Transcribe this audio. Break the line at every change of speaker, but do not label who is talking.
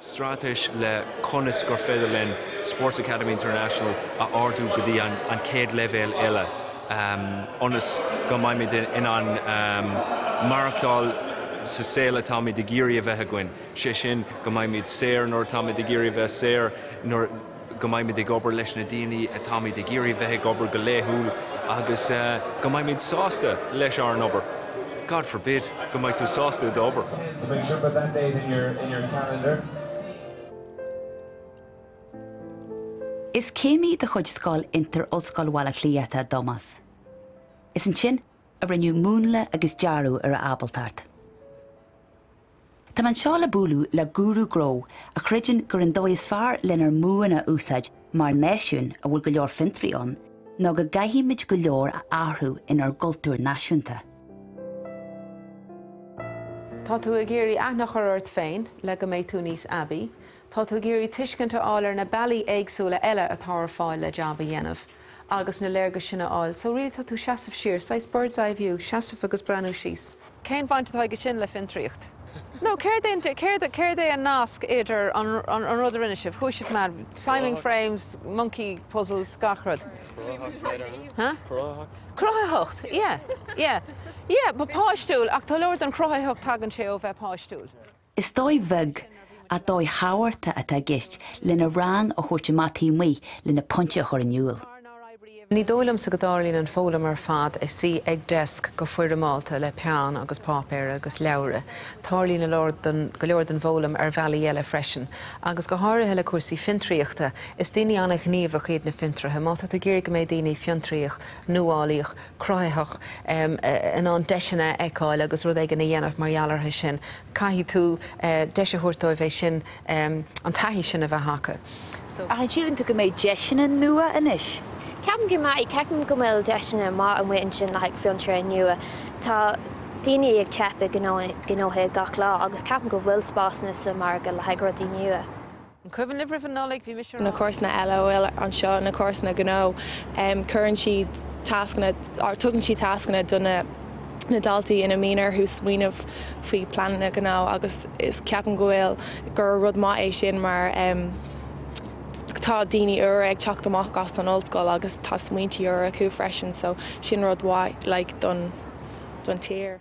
Strateis le conas gur féidir len Sports Academy International a ardú go dtí an céad level eile. Onas go mbeidh in an marachtáil sa Scéal atá mí de géirí a bheith againn. Sé sin go mbeidh séir nóir atá mí de géirí a bheith séir, nóir go mbeidh de gobar leis na daoine atá mí de géirí bheith gobar go léthúil, agus go mbeidh sásta leis ar an obair. God forbid, go mbeidh tú sásta d'obair.
So make sure put that date in your calendar.
Is céimí de chuid Scéal inter ollscoil Mhaile Cliathta Domas. Is an sin a rinneadh múnla agus dearú ar a Abaltart. Tá man seo le búlú le gúrú gró a chreideann gur an dóigh is fearr lenar múana úsáid mar náisiún a bhfuil go leor fintrión ná go gcaithimid go leor a athhrú inar gultúr náisiúnta.
Tá tú a géirí aithneach ar ort féin le go méid tú níos Abbey. Tá tú géirí tuiscinnte áil ar na bailí éagsúla eile atá ar fáil le jobba dhéanamh agus na léirge sinna áil. So riad tá tú seasamh siar, sais bird's eye view, seasamh agus breanú síos. Cén bhaint atá go sin le fintriacht? No, céir é an nasc idir an rud a rinne sibh, chúisibh mad, climbing frames, monkey puzzles, gachrad. Huh? Crothaíocht, yeah, ba páistúil, ach tá leir an crothaíocht tagann sé ó bheith páistúil.
Is dóigh bheg a dóigh hábhairta atá gist lena rang a chuirte mataí muí lena ponte chur aniuil.
Ní dólam sa godálín an fólam ar fad is sí ag desk go fuair Malta le pean agus pápéir agus leabhra. Tharlín go leor den bhólam ar bhealaí eile freisin. Agus go háirithe le cuasaí fintriachta is daoine anna gníomh chéad na fintrithe. Má tá géir go méid daoine fintriach, nuálaíoch, crothaíoch an deisina eáil agus rud ag na dhéanamh mar ealartha sin. Caithfidh tú deise thuirtóibh bheith sin an taithí sin a bheith hacha.
A dtíann tú go méid deisina nua inis?
Ceapan go maith ceapan go mbeadh deisina má an bhain sin le Fiontar nua. Tá daoine ag tepa gnóthe gach lá agus ceapan go bhfuil spásna sa mar go le hagradí nua.
An cuimhin libh an nálaigh bhí mis
na córsna eile bhfuil an seo na córsna gnó chuann siad tascna ar tugann siad tascna donna na daltaí ina mínar hús smaoinemh faoi planna gná agus is ceapan go bhfuil gur rud má é sin mar tá daoine uair ag teacht amach as an ollscoil agus tá smaointí uair acu freisin, so sin rud mhaith don tír.